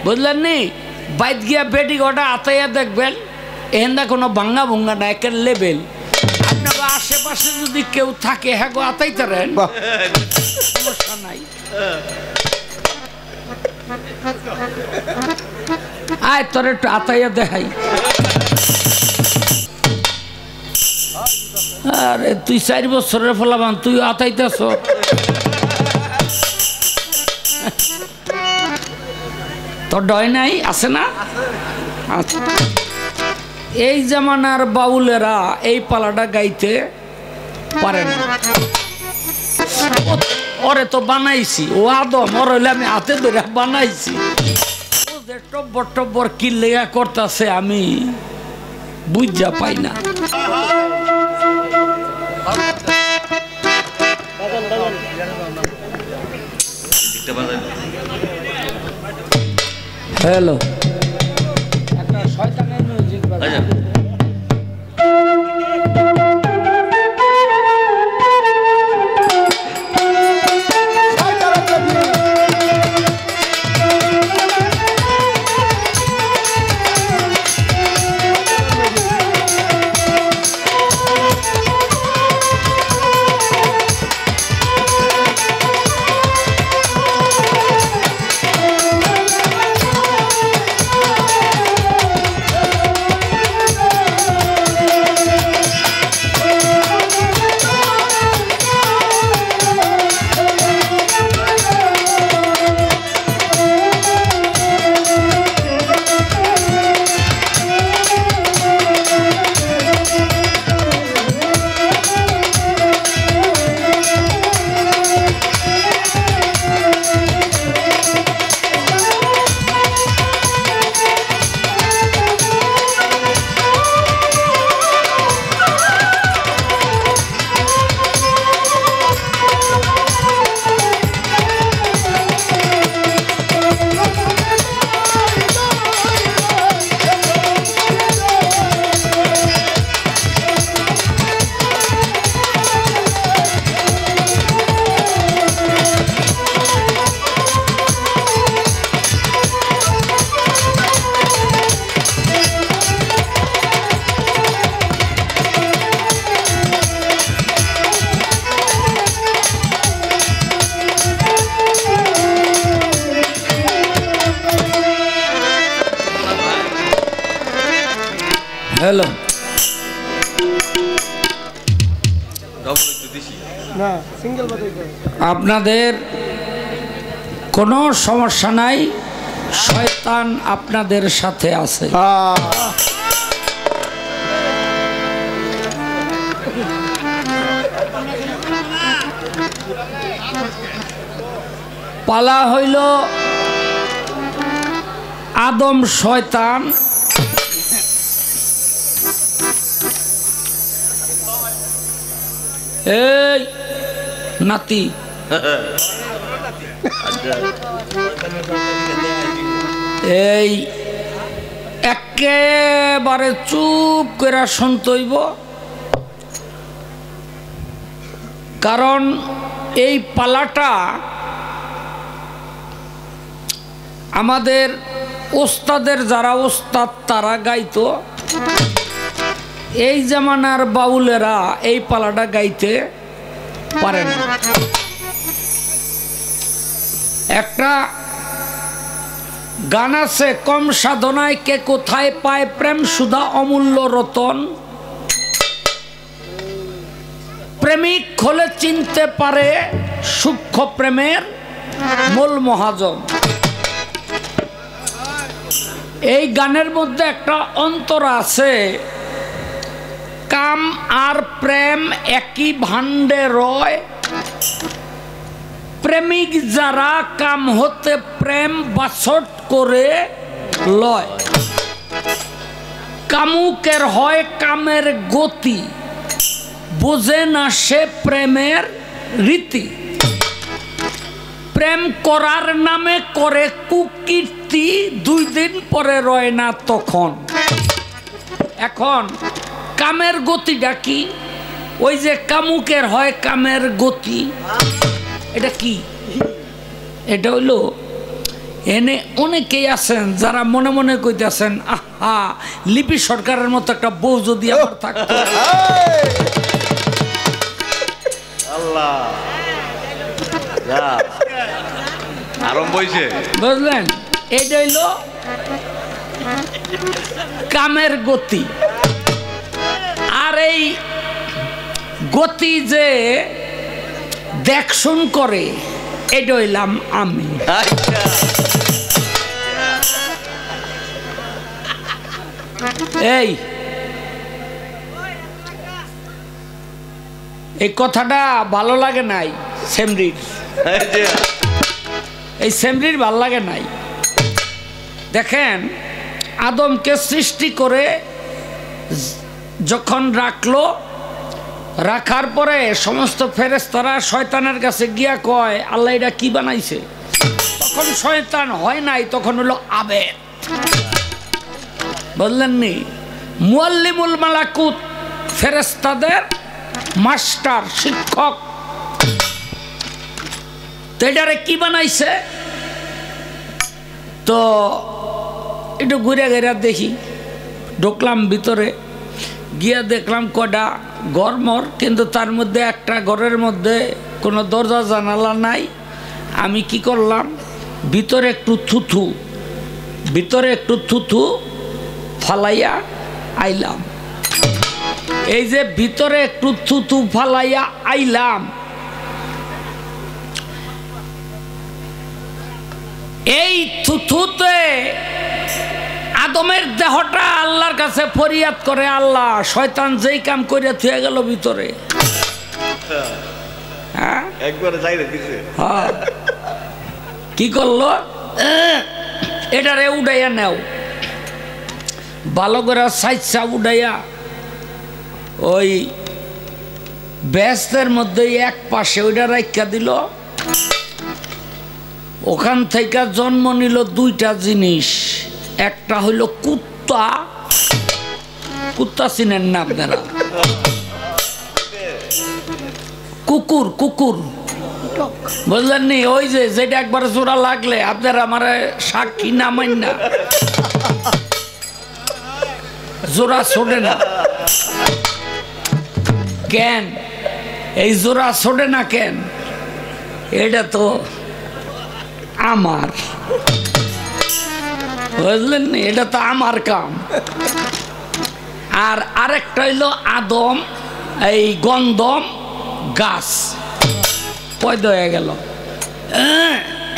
বুঝলেন নি? বাইত গিয়া বেটি গোটা আতাইয়া দেখবেন এহেন্দা কোনো ভাঙ্গা ভুঙ্গা না, একের লেভেল। আপনার আশেপাশে যদি কেউ থাকে হ্যাঁ গো আতাইতারেন, সমস্যা নাই। আয় তোর একটু আতাইয়া দেখাই। আরে তুই 4 বছরের ফলাবান, তুই আতাইতেছ। তোর ডয় নাই আছে না? আচ্ছা, এই জামানার বাউলেরা এই পালাটা গাইতে পারে না। ওরে তো বানাইছি, ও আদম, ওর হইলে আমি হাতে ধরে বানাইছি। ও যে টব্বর টব্বর কি লেগা করতেছে আমি বুঝা পাই না। হ্যালো, একটা শয়তানের মিউজিক বাজে। হ্যালো, আপনাদের কোনো সমস্যা নাই, শয়তান আপনাদের সাথে আছে। পালা হইল আদম শয়তান, এই নাতি এই একেবারে চুপ করে শুনতেইব, কারণ এই পালাটা আমাদের ওস্তাদের যারা ওস্তাদ তারা গাইতো। এই জামানার বাউলেরা এই পালাটা গাইতে পারে না। একটা গান আছে, কম সাধনায় কে কোথায় পায় প্রেম সুধা অমূল্য রতন, প্রেমিক হলে চিনতে পারে সূক্ষ্ম প্রেমের মূল মহাজন। এই গানের মধ্যে একটা অন্তর আছে, কাম আর প্রেম একই ভাণ্ডে রয়, প্রেমিক যারা কাম হতে প্রেম বাছট করে লয়, কামুকের হয় কামের গতি, বোঝে না সে প্রেমের রীতি, প্রেম করার নামে করে কুকীর্তি, 2 দিন পরে রয় না তখন। এখন কামের গতিটা কি? ওই যে কামুকের হয় কামের গতি, এটা কি? এটা হইল এনে অনেকেই আছেন যারা মনে মনে কইতেছেন, আহা লিপি সরকারের মতো একটা বউ যদি আমার থাকতো। আল্লাহ আরম্ভ হইছে, বুঝলেন? এটা হইল কামের গতি। আর এই গতি যে দেখশুন করে, এটা হইলাম আমি। এই কথাটা ভালো লাগে নাই সেমরির, এই সেমরির ভালো লাগে নাই। দেখেন, আদমকে সৃষ্টি করে যখন রাখলো, রাখার পরে সমস্ত ফেরেশতারা শয়তানের কাছে গিয়া কয়, আল্লাহ এটা কি বানাইছে? তখন শয়তান হয় নাই, তখন হলো আবেদ। বললেন নি, মুআল্লিমুল মালাকুত, ফেরেশতাদের মাস্টার, শিক্ষক। তো এটারে কি বানাইছে? তো একটু ঘুরে ঘুরে দেখি, ঢুকলাম ভিতরে, গিয়া দেখলাম কটা ঘরমর, কিন্তু তার মধ্যে একটা ঘরের মধ্যে কোনো দরজা জানালা নাই। আমি কি করলাম, ভিতরে একটু থুথু ফালাইয়া আইলাম। এই যে ভিতরে একটু থুথু ফালাইয়া আইলাম, এই থুথুতে আদমের দেহটা আল্লাহর কাছে ফরিয়াদ করে, আল্লাহ শয়তান যেই কাম করে থুয়ে গেল ভিতরে। হ্যাঁ, একবারে যাইরে দিছে। হ্যাঁ, কি করলো, এটারে উড়াইয়া নেও, ভালো করে সাইজা উড়াইয়া ওই বেহেশতের মধ্যে এক পাশে ওইটা রাখা দিল। ওখান থেকে জন্ম নিল দুইটা জিনিস, একটা হইল কুত্তা। কুত্তা চিনেন না আপনারা? কুকুর, কুকুর বুঝলেন নি? ওই যে যেটা একবার জোড়া লাগলে আপনারা আমার সাক্ষী নামাইন না, জোড়া ছোটে না কেন? এই জোড়া ছোটে না কেন? এটা তো আমার, বুঝলেন নি? এটা তো আমার কাম। আর আরেকটা হইলো আদম, এই গন্ধম গাছ পয়দা হয়ে গেল।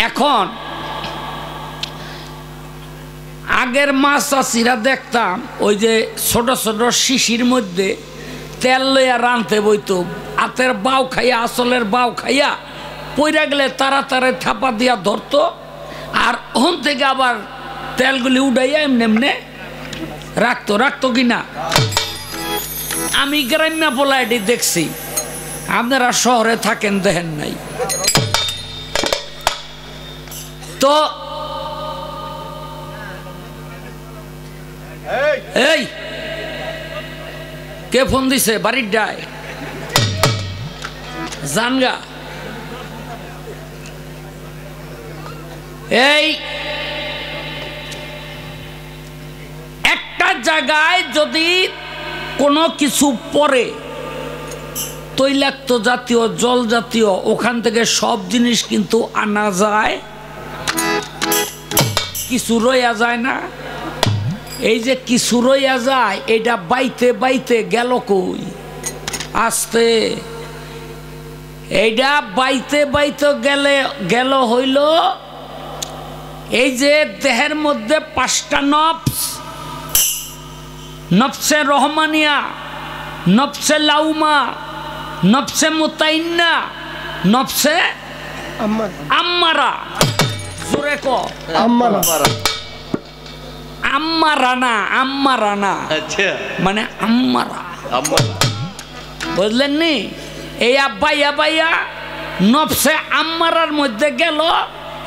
এখন আগের মাছ চাষিরা দেখতাম ওই যে ছোট ছোট শিশির মধ্যে তেল লইয়া রানতে বইতো, হাতের বাউ খাইয়া, আসলের বাউ খাইয়া পইরা গেলে তাড়াতাড়ি থাপা দিয়া ধরতো, আর ওখান থেকে আবার তেলগুলি উঠাইয়া এমনি এমনি রাখতো কিনা? আমি গ্রাম্য বলা এটি দেখছি, আপনারা শহরে থাকেন দেখেন নাই। তো এই কে ফোন দিছে? বাড়ির ডায় জানগা। এই একটা জায়গায় যদি কোনো কিছু পরে, তৈলাক্ত জাতীয়, জল জাতীয়, ওখান থেকে সব জিনিস কিন্তু আনা যায়, কিছু রইয়া যায় না। এই যে কিছু রইয়া যায়, এটা বাইতে বাইতে গেল কই? আস্তে এইটা বাইতে বাইতে গেল হইল এই যে দেহের মধ্যে 5টা নফস, নফসে রহমানিয়া, নফসে লাউমা, নফসে মুতাইন্না, নফসে আম্মারা। জোরে কো, আম্মারা। আম্মারা না, আম্মারা না, আচ্ছা, মানে আম্মারা, বুঝলেন নি? এই আব্বাইয়া নফসে আম্মারার মধ্যে গেল,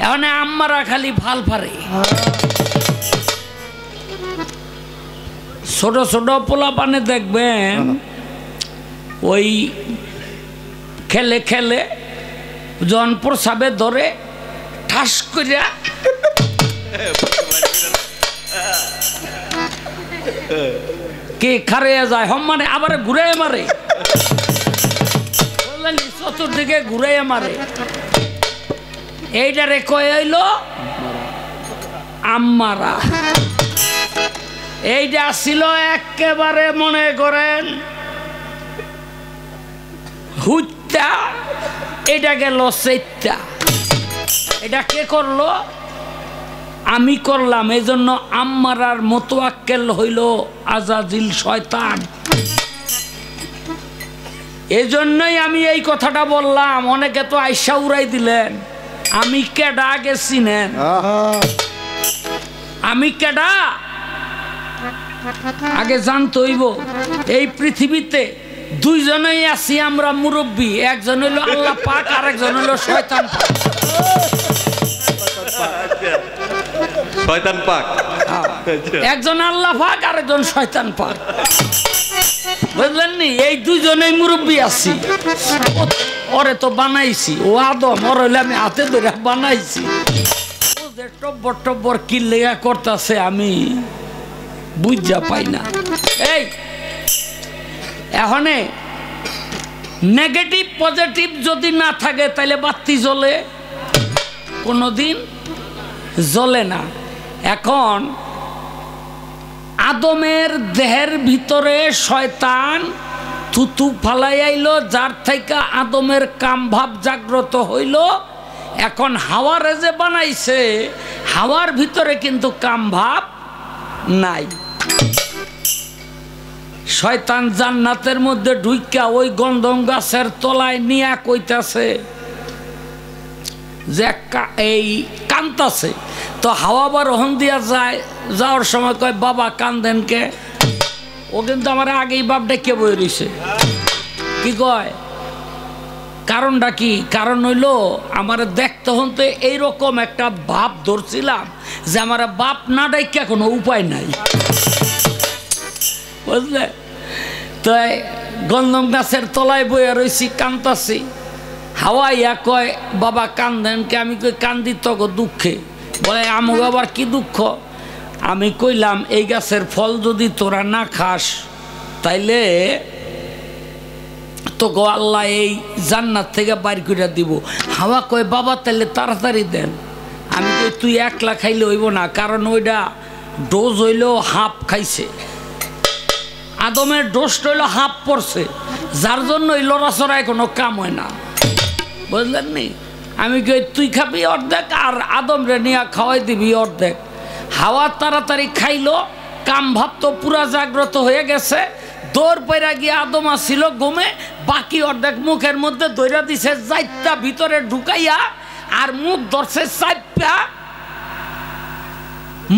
এখন আম্মারা খালি ভাল পারে। ছোট ছোট পোলা পানে দেখবেন ওই খেলে খেলে যখন প্রসাবে ধরে ঠাস করিয়া কে খারে যায় হম মানে আবার ঘুরে মারে চতুর্দিকে ঘুরে মারে এইটারে কয় হইল আম্মারা এইটা ছিল একেবারে মনে করেন হুত্যা এটা গেল সেইটা এটা কে করলো আমি করলাম এই জন্য আম্মারার মোতওয়াক্কেল হইল আজাজিল শয়তান এই জন্যই আমি এই কথাটা বললাম অনেকে তো আইসা উড়াই দিলেন আমি কেডা আগে চিনেন আমি কেডা আগে জানতে হইব এই পৃথিবীতে দুইজনেই আছি আমরা মুরব্বী একজন হইল আল্লাহ পাক আর একজন হইল শয়তান শয়তান পাক একজন আল্লাহ পাক আর একজন শয়তান পাক বুঝলেন নি এই দুইজনেই মুরব্বী আছি ওরে তো বানাইছি ও আদম ওর হইলে আমি হাতে ধরে বানাইছি ও যে টব্বর টব্বর কি লেগা করতেছে আমি বুঝা পাই না এই এখানে নেগেটিভ পজিটিভ যদি না থাকে তাহলে বাতি জ্বলে কোনোদিন জ্বলে না এখন আদমের দেহের ভিতরে শয়তান থুতু ফালাই আইলো যার থেকে আদমের কাম ভাব জাগ্রত হইল এখন হাওয়ারে যে বানাইছে হাওয়ার ভিতরে কিন্তু কাম ভাব নাই শয়তান জান্নাতের মধ্যে ঢুইকা ওই গন্ধম গাছের তলায় নিয়া কইতাছে যে এই কান্তাছে তো হাওয়া বার ওহন দিয়া যায় যাওয়ার সময় কয় বাবা কান্দেন কে ও কিন্তু আমার আগেই বাপ ডেকে বই রইছে কি কয় কারণটা কি কারণ হইল আমার দেখতে হতে এইরকম একটা ভাব ধরছিলাম যে আমার বাপ না ডাইকা কোনো উপায় নাই বুঝলে তো গন্ধম গাছের তলায় বইয়া রয়েছি কান্তাছি হাওয়া ইয়া কয় বাবা কান্দেন কে আমি কই কান্দি তক দুঃখে বলে আমুক আবার কি দুঃখ আমি কইলাম এই গাছের ফল যদি তোরা না খাস তাইলে তো গো আল্লাহ এই জান্নাত থেকে বাইর করে দিব হাওয়া কয় বাবা তাইলে তাড়াতাড়ি দেন আমি কই তুই একলা খাইলে হইব না কারণ ওইটা ডোজ হইল হাফ খাইছে আদমের ডোজটা হইল হাফ পড়ছে যার জন্য ওই লড়াচড়ায় কোনো কাম হয় না বুঝলেন নি আমি কই তুই খাবি অর্ধেক আর আদম রে নিয়ে খাওয়াই দিবি অর্ধেক হাওয়া তাড়াতাড়ি খাইলো কাম ভাব তো পুরা জাগ্রত হয়ে গেছে দৌড় পয়রা গিয়ে আদম আসছিল ঘুমে বাকি অর্ধেক মুখের মধ্যে দইরা দিছে যাইতা ভিতরে ঢুকাইয়া আর মুখ ধরছে চাইপা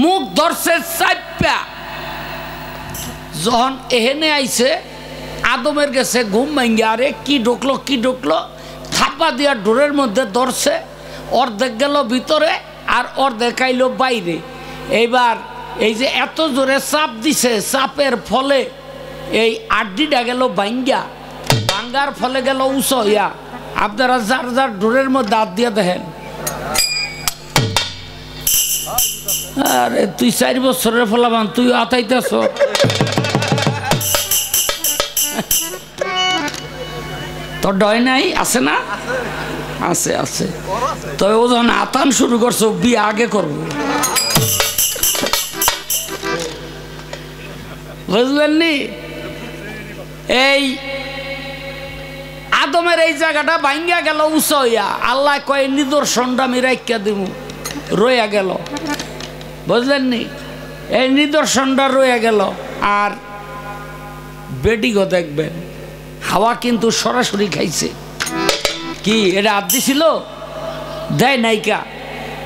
মুখ ধরছে চাইপা যখন এহেনে আইছে আদমের গেছে ঘুম ভাঙ্গি আরে কি ঢুকলো থাপা দিয়া ডোরের মধ্যে ধরছে অর্ধেক গেল ভিতরে আর অর্ধেক আইলো বাইরে এইবার এই যে এত জোরে চাপ দিছে চাপের ফলে এই আড্ডিটা গেল ভাঙ্গার ফলে গেল উঁচু হইয়া আপনারা যার যার ডোরের মধ্যে হাত দিয়ে দেখেন আরে তুই 4 বছরের ফলাবান তুই আতাইতেছ তোর ডয় নাই আছে না আছে তবে ও যখন আতান শুরু করছো বিয়ে আগে করবো বুঝলেন নি এই আদমের এই জায়গাটা ভাঙ্গা গেল উঁচু হইয়া আল্লাহ কয় নিদর্শনটা আমি রাখিয়া দিব রইয়া গেল বুঝলেন নি এই নিদর্শনটা রইয়া গেল আর বেডিগো দেখবেন হাওয়া কিন্তু সরাসরি খাইছে কি এটা হাত দিছিল দেয় নাইকা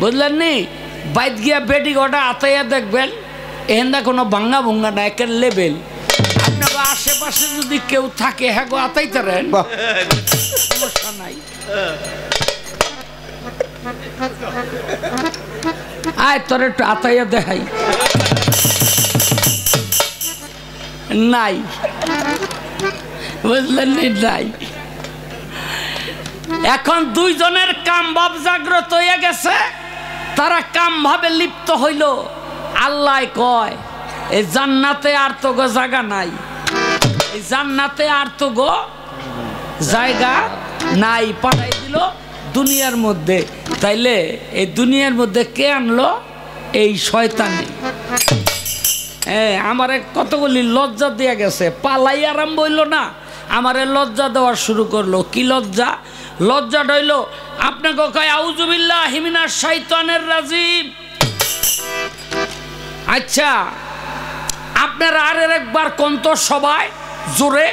বুঝলেন নি বাইত গিয়া বেডিগোটা আতাইয়া দেখবেন এহেন্দা কোনো ভাঙ্গা ভুঙ্গা না একের লেভেল আপনার আশেপাশে যদি কেউ থাকে হ্যাঁ গো আতাইতারেন সমস্যা নাই আয় তোর একটু আতাইয়া দেখাই নাই বুঝলেন নাই এখন দুইজনের কাম ভাব জাগ্রত হয়ে গেছে তারা কাম ভাবে লিপ্ত হইল আল্লাহ কয় এই জান্নাতে আর তো গো জায়গা নাই, এই জান্নাতে আর তো গো জায়গা নাই, পাঠাই দিল দুনিয়ার মধ্যে। তাইলে এই দুনিয়ার মধ্যে কে আনলো? এই শয়তানি। আমারে কতগুলি লজ্জা দিয়ে গেছে, পালাই আরম্ভ হইল না, আমারে লজ্জা দেওয়া শুরু করলো। কি লজ্জা? লজ্জাটা হইল আপনাকে কয় আউযুবিল্লাহি মিনাশ শাইতানির রাজিম। আচ্ছা আপনারা আর একবার কোন তো সবাই জোরে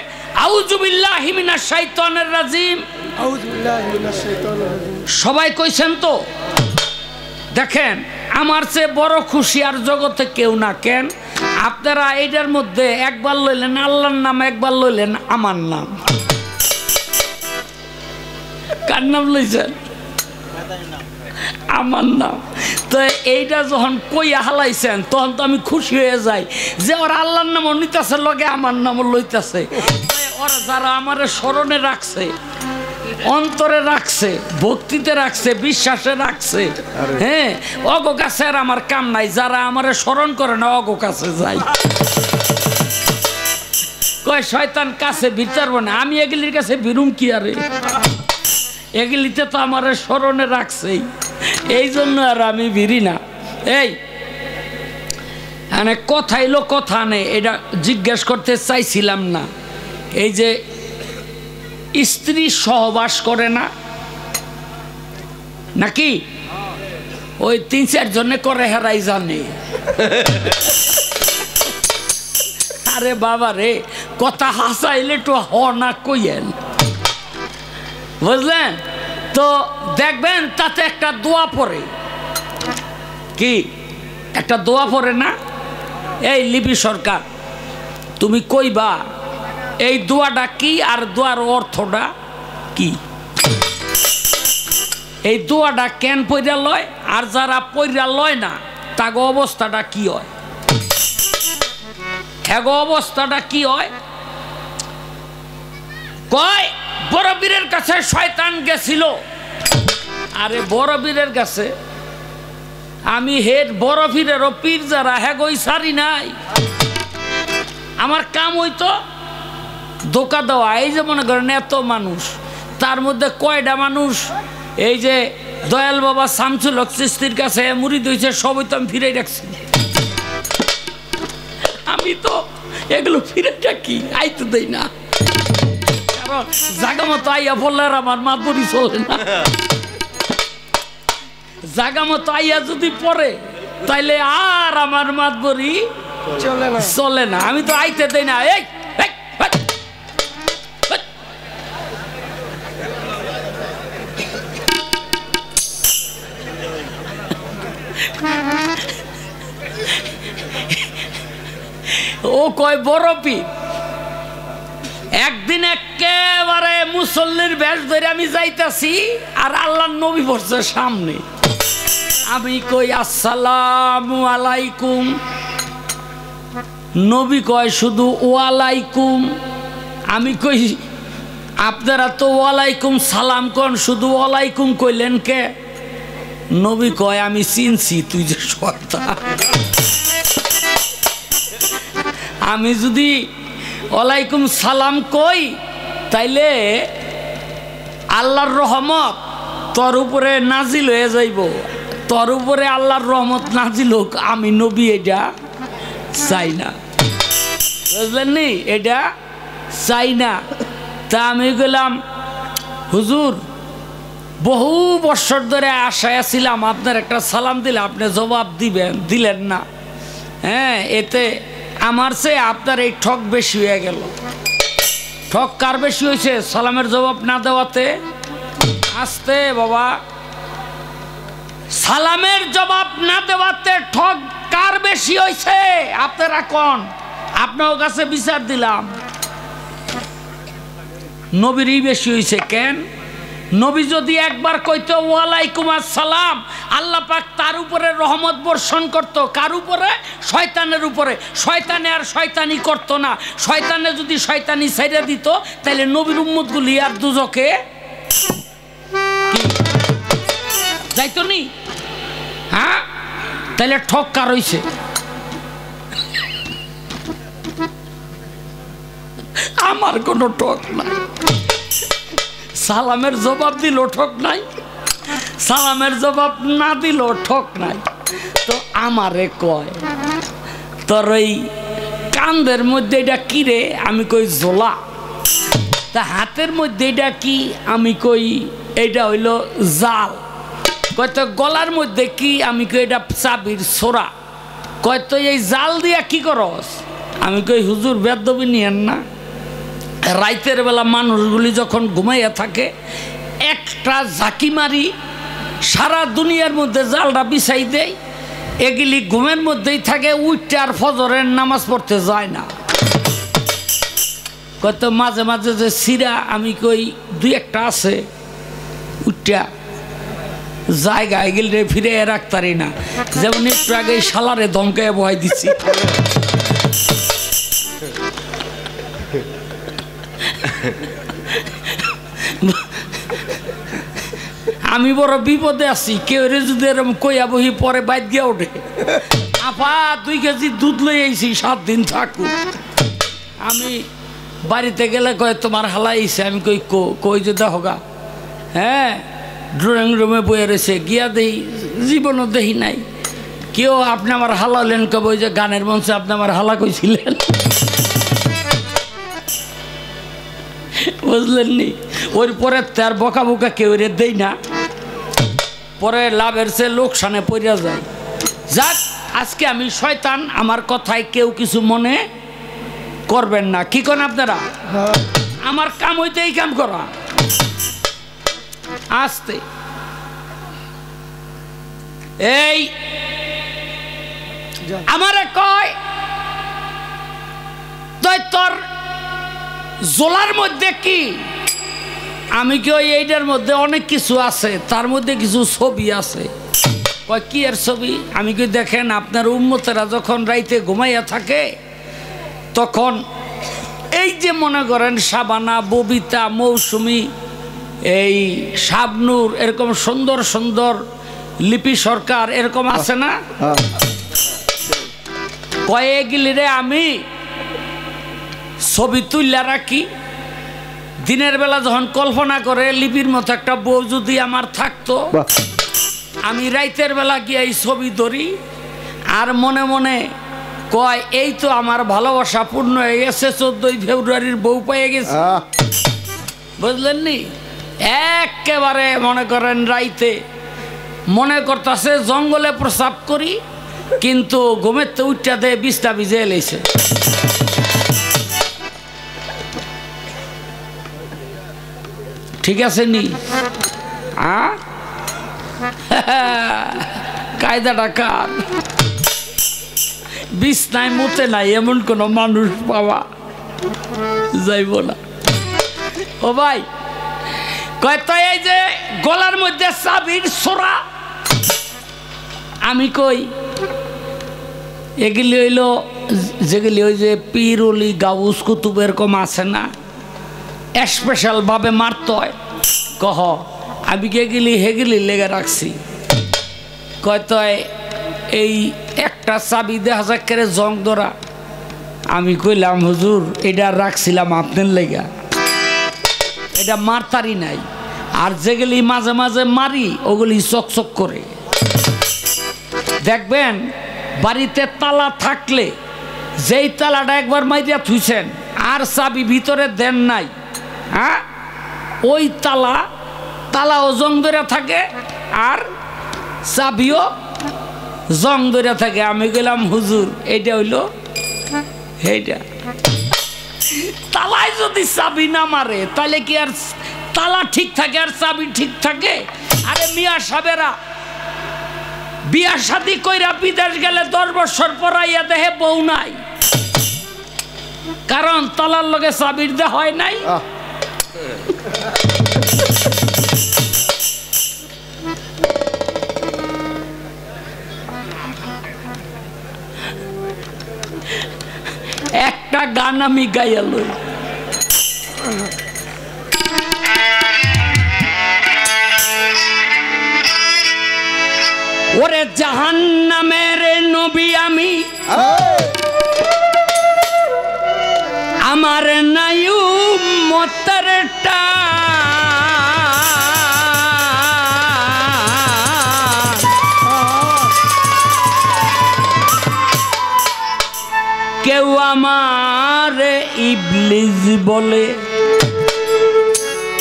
আউযুবিল্লাহি মিনাশ শাইতানির রাজিম। আউযুবিল্লাহি মিনাশ শাইতানির রাজিম। সবাই কইছেন তো? দেখেন আমার চেয়ে বড় খুশি আর জগতে কেউ না। কেন? আপনারা এইটার মধ্যে একবার লইলেন আল্লাহর নাম, একবার লইলেন আমার নাম। কার নাম লইছেন? আমার নাম। তো এইটা যখন কইয়া হালাইছেন তখন তো আমি খুশি হয়ে যাই যে ওরা আল্লাহর নামও নিতেছে, লগে আমার নামও লইতেছে। ওরা যারা আমার স্মরণে রাখছে, অন্তরে রাখছে, ভক্তিতে রাখছে, বিশ্বাসে রাখছে, হ্যাঁ, অগো কাছে আর আমার কাম নাই। যারা আমার স্মরণ করে না অগো কাছে যাই। কয় শয়তান কাছে বিচারবো না, আমি এগুলির কাছে বিরুম কি আরে, এগুলিতে তো আমার স্মরণে রাখছেই, এই জন্য আর আমি বিরি না। এই মানে কথা এলো কথা নেই, এটা জিজ্ঞেস করতে চাইছিলাম না। এই যে স্ত্রী সহবাস করে না নাকি? ওই ৩-৪ জনে করে, হেরাই জানে। আরে বাবা রে, কথা হাসাইলে তো হ না কইয়েন, বুঝলেন তো? দেখবেন তাতে একটা দোয়া পড়ে। কি একটা দোয়া পড়ে না? এই লিপি সরকার তুমি কইবা এই দোয়াটা কি আর দোয়ার অর্থটা কি? এই দোয়াটা কেন পইরা লয় আর যারা পইরা লয় না তাগো অবস্থাটা কি হয়? এগো অবস্থাটা কি হয়? কয় বড় বীরের কাছে শয়তান গেছিল। আরে বড় বীরের কাছে আমি হেড বড় বীরেরও পীর যারা হেগোই সারি নাই। আমার কাম হইতো ধোকা দেওয়া। এই যে মনে করেন এত মানুষ, তার মধ্যে কয়টা মানুষ এই যে দয়াল বাবা শামসুল হক চিশতির কাছে মুরিদ হয়েছে, সবই তো আমি ফিরে রাখছি। আমি তো এগুলো ফিরে রাখি, আইতে দেই না, কারণ জাগা মতো আইয়া বললে আর আমার মাতবরি চলে না। জাগা মতো আইয়া যদি পড়ে তাইলে আর আমার মাতবরি চলে না। আমি তো আইতে দেই না। এই ও কয় বড় পীর। একদিন একেবারে মুসল্লির বেশ ধরে আমি যাইতাছি আর আল্লাহর নবী পড়ছে সামনে। আমি কই আসসালামু আলাইকুম। নবী কয় শুধু ওয়ালাইকুম। আমি কই আপনারা তো ওয়ালাইকুম সালাম কন, শুধু ওয়ালাইকুম কইলেন কে? নবী কয় আমি চিনছি তুই যে শয়তান। আমি যদি ওয়ালাইকুম সালাম কই তাইলে আল্লাহর রহমত তোর উপরে নাজিল হয়ে যাইব। তোর উপরে আল্লাহর রহমত নাজিল হোক, আমি নবী এটা চাই না, বুঝলেন নি? এটা চাই না। তা আমি গেলাম হুজুর, বহু বছর ধরে আশায় ছিলাম আপনার একটা সালাম দিলে আপনি জবাব দিলেন না। হ্যাঁ, এতে আমার চেয়ে আপনার এই ঠক বেশি হয়ে গেল। ঠক কার বেশি হয়েছে? সালামের জবাব না দেওয়াতে। আসতে বাবা, সালামের জবাব না দেওয়াতে ঠক কার বেশি হয়েছে? আপনারা কোন? আপনার কাছে বিচার দিলাম নবীরই বেশি হয়েছে। কেন? নবী যদি একবার কইতো ওয়ালাইকুম আসসালাম, আল্লাহ পাক তার উপরে রহমত বর্ষণ করত। কার উপরে? শয়তানের উপরে। শয়তানে আর শয়তানি করত না। শয়তানে যদি শয়তানি ছেড়ে দিত তাহলে নবীর উম্মতগুলি আর দুজকে যাইতো নি। হ্যাঁ, তাহলে ঠক কার হইছে? আমার কোনো ঠক নাই। সালামের জবাব দিল ঠক নাই, সালামের জবাব না দিল ঠক নাই। তো আমারে কয় তোর ওই কান্দের মধ্যে এটা কি রে? আমি কই জোলা। তা হাতের মধ্যে এটা কি? আমি কই এটা হইল জাল। কয় তো গলার মধ্যে কি? আমি কই এটা চাবির ছোরা। কয় তো এই জাল দিয়া কি করস? আমি কই হুজুর বেদবি নিয়েন না, রাইতের বেলা মানুষগুলি যখন ঘুমাইয়া থাকে একটা ঝাঁকি মারি সারা দুনিয়ার মধ্যে জালটা বিছাই দেয়, এগুলি ঘুমের মধ্যেই থাকে, উঠতে আর ফজরের নামাজ পড়তে যায় না। কত মাঝে মাঝে যে সিরা আমি কই দুই একটা আছে, উঠটা জায়গা এগুলি ফিরে রাখতারি না। যেমন একটু আগে শালারে ধমকায় বহাই দিচ্ছি। আমি বড় বিপদে আছি, কেউ রে যদি এরকম কইয়া বহি পরে বাইর গিয়া ওঠে, আপা 2 কেজি দুধ লই আইছি 7 দিন থাকু। আমি বাড়িতে গেলে কয় তোমার হালা আইছে। আমি কই কই যে দেখোগা, হ্যাঁ ড্রয়িং রুমে বয়ে রয়েছে। গিয়া দেই, জীবনও দেখি নাই। কেউ আপনি আমার হালা হলেন কব ওই যে গানের মঞ্চে আপনি আমার হালা কইছিলেন, বুঝলেন নি? ওর পরে তার বকা বোকা কেউ রে দেই না, পরে লাভের সে লোকসানে পড়িয়া যায়। যাক, আজকে আমি শয়তান, আমার কথায় কেউ কিছু মনে করবেন না। কি করেন আপনারা? আমার কাম হইতে এই কাম করা। আসতে এই আমারে কয় তুই তোর জোলার মধ্যে কি? আমি কি ওই এইটার মধ্যে অনেক কিছু আছে, তার মধ্যে কিছু ছবি আছে। কয় কি এর ছবি? আমি কি দেখেন আপনার উম্মতেরা যখন রাইতে ঘুমাইয়া থাকে তখন এই যে মনে করেন শাবানা, ববিতা, মৌসুমী, এই শাবনূর, এরকম সুন্দর সুন্দর লিপি সরকার এরকম আছে না? কয়েকগুলিরে আমি ছবি তুললা রাখি। দিনের বেলা যখন কল্পনা করে লিপির মতো একটা বউ যদি আমার থাকতো, আমি রাইতের বেলা গিয়ে এই ছবি ধরি আর মনে মনে কয় এই তো আমার ভালোবাসা পূর্ণ হয়ে গেছে, 14 ফেব্রুয়ারির বউ পেয়ে গেছে। বুঝলেন নি? একেবারে মনে করেন রাইতে মনে করতেছে জঙ্গলে প্রস্রাব করি, কিন্তু ঘুমের তো উঠা দেয় বিছটা ভিজে এলেছে। ঠিক আছে নি? কায়দাটা কার? বিছনায় মতে নাই এমন কোন মানুষ পাওয়া যাইব না। ও ভাই কয়তো এই যে গলার মধ্যে চাবির ছোরা, আমি কই এগুলি হইল যেগুলি ওই যে পীর অলি গাউস কুতুব এরকম আছে না, স্পেশাল ভাবে মারতে হয়। কহ আমি গেগিলি হেগিলি লেগে রাখছি। কয়তো এই একটা চাবি দেখা যাক করে জং ধরা। আমি কইলাম হুজুর এটা রাখছিলাম আপনার লেগা, এটা মারতারি নাই। আর যেগুলি মাঝে মাঝে মারি ওগুলি চকচক করে। দেখবেন বাড়িতে তালা থাকলে যেই তালাটা একবার মাইরিয়া থুইছেন আর চাবি ভিতরে দেন নাই, হ্যাঁ ওই তালাও জং ধরে থাকে আর চাবিও জং ধরে থাকে। আমি গেলাম হুজুর এইটা হইল এইটা। তালায় যদি চাবি না মারে তাহলে কি আর তালা ঠিক থাকে আর চাবি ঠিক থাকে? আরে মিয়া সাহেবেরা বিয়া শাদী কইরা বিদেশ গেলে 10 বছর পরাইয়া দেহে বউ নাই, কারণ তালার লগে চাবির দে হয় নাই। একটা গান আমি গাইয়া লই। ওরে জাহান্নামের নবী আমি, আমার নাই কেউ আমারে ইবলিস বলে,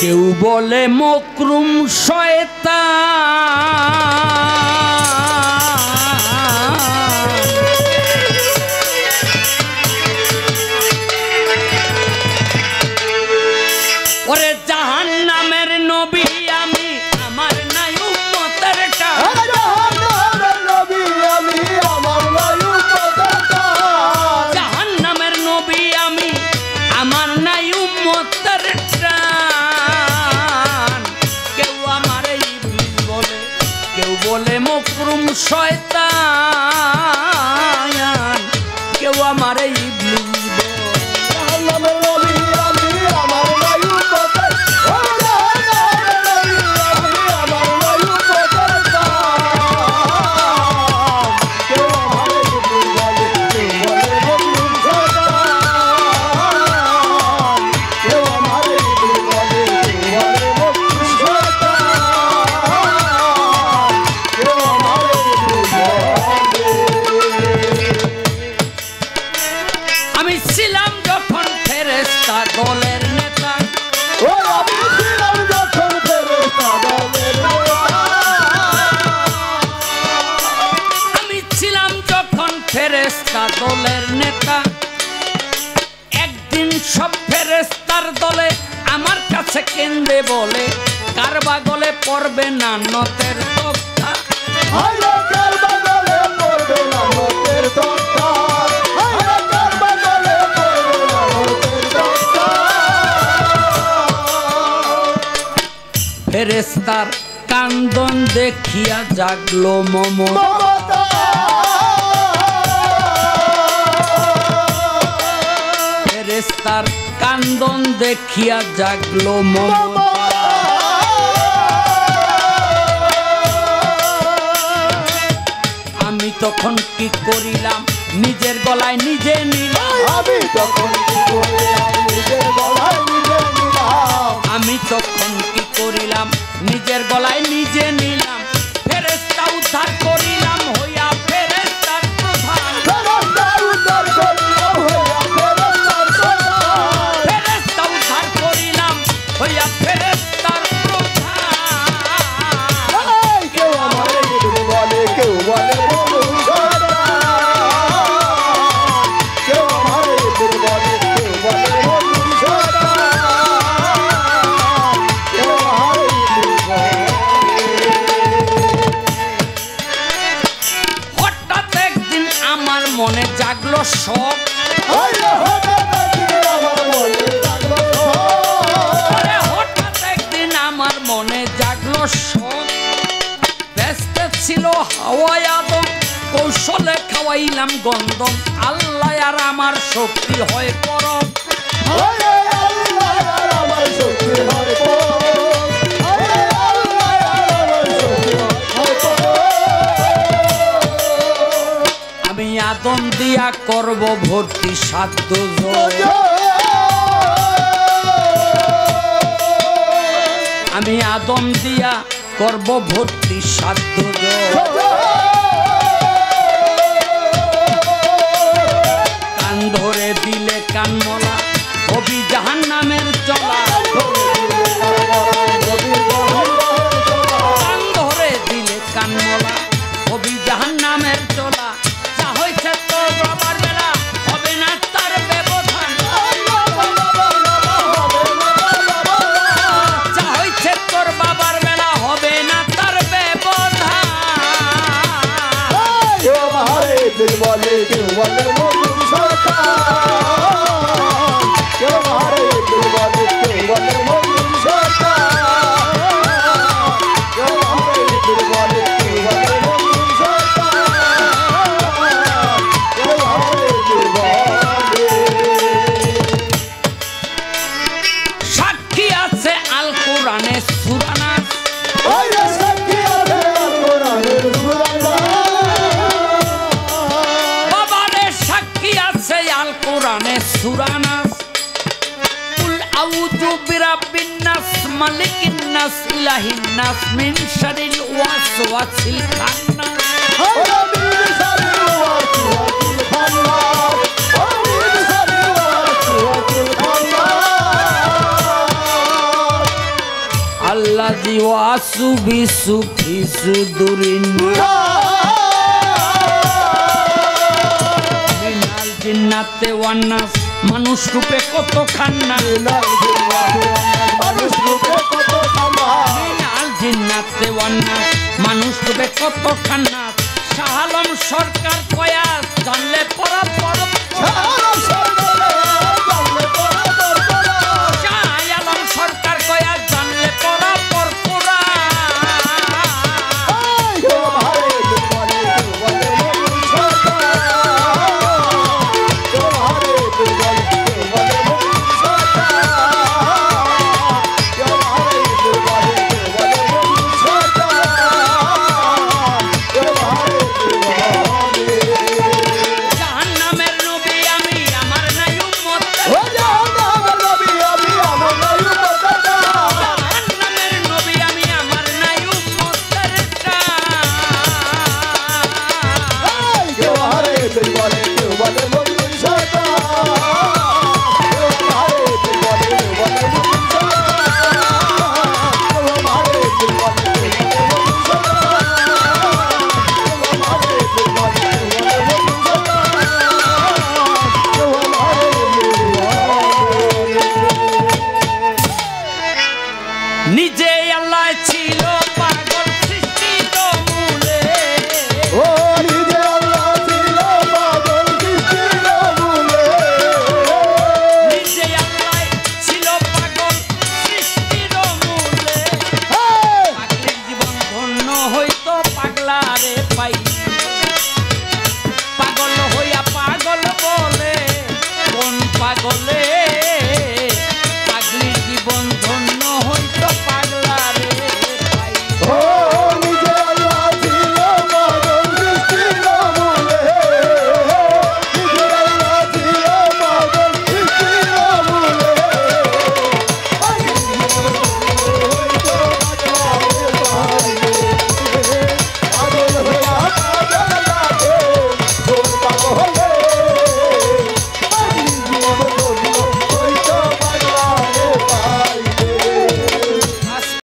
কেউ বলে মকরুম শয়তান। ওরে জাহান্নামের নবী আমি, আমার নাই উম্মতের টান। জাহান্নামের নবী আমি, আমার নাই উম্মতের টান। কেউ আমারে ইবলিস বলে, কেউ বলে মকরুম শয়তান। কেউ আমারে ইবলিস বলে। আমি ছিলাম যখন ফেরেশতা দলের নেতা, আমি ছিলাম যখন ফেরেশতা দলের নেতা। একদিন সব ফেরেশতার দলে আমার কাছে কেন্দ্রে বলে, কারবা গলে পড়বে না নতের তক্তা। ফেরেশতার কান্দন দেখিয়া জাগলো মমতা। ফেরেশতার কান্দন দেখিয়া জাগলো মমতা। আমি তখন কি করিলাম, নিজের গলায় নিজে নিলাম। আমি তখন কি করিলাম, নিজের গলায় নিজে নিলাম। আমি তখন কি করিলাম, নিজের গলায় নিজে নিলাম। ফেরেশতা উদ্ধার করিলাম হইয়া ফেরেশতার প্রধান। ফেরেশতা উদ্ধার করিলাম হইয়া ফেরেশতার প্রধান। কেউ আমারে ইবলিস বলে, কেউ বলে মকরুম শয়তান। কেউ আমারে ইবলিস বলে, কেউ বলে মকরুম শয়তান। কেউ আমারে ইবলিস বলে। হঠাৎ একদিন আমার মনে জাগলো শখ। হঠাৎ একদিন আমার মনে জাগলো শখ। ব্যস্ত ছিল হাওয়ায় আদম, কৌশলে খাওয়াইলাম গন্ধম। আল্লাহ আর আমার শক্তি হয় পরম। আমি আদম দিয়া করব ভর্তি সাধ্য জয়। আমি আদম দিয়া করব ভর্তি সাধ্য জয়। কান ধরে দিলে কানমলা, হবি জাহান্নামের চলা। কান ধরে দিলে কানমলা, হবি জাহান্নামের চলা। যা হয়েছে তোর বাবার বেলা, হবে না তার ব্যবধান। যা হয়েছে তোর বাবার বেলা, হবে না তার ব্যবধান। কেউ আমারে ইবলিস বলে, কেউ বলে মকরুম শয়তান। কেউ আমারে ইবলিস বলে, কেউ বলে মকরুম শয়তান। কেউ আমারে ইবলিস বলে, কেউ বলে মকরুম শয়তান। কেউ আমারে ইবলিস বলে। সাক্ষী আছে আল কোরআনে সূরা নাস। ওরে সাক্ষী আছে আল কোরআনের সূরা নাস। বাবারে সাক্ষী আছে আল কোরআনে সূরা নাস। কুল আউযু বিরাব্বিন নাস, মালিকিন নাস, ইলাহিন নাস, মিন শারিল ওয়াসওয়াসিল খান্নাস। ওরে মিন শারিল ওয়াসওয়াসিল খান্নাস। ওয়াসু বিসু ফিসু দুরিন মিনাল জিন্নাতে ওয়ান্নাস মানুষ রূপে কত খান্না মানুষ রূপে কত খান্না মিনাল জিন্নাতে ওয়ান্নাস মানুষ রূপে কত খান্না শাহ আলম সরকার কয়া জানলে পড়া পড় সরকার কয়া জানলে পড়া পর পড়া জাহান্নামের নবী আমি আমার নাই উম্মত জাহান্নামের নবী আমি আমার নাই উম্মতের নিজে আল্লাহ ছিল পাগল সৃষ্টির মূলে নিজে আল্লাহ ছিল পাগল সৃষ্টির মূলে পাগলের জীবন ধন্য হইতো পাগলারে পাই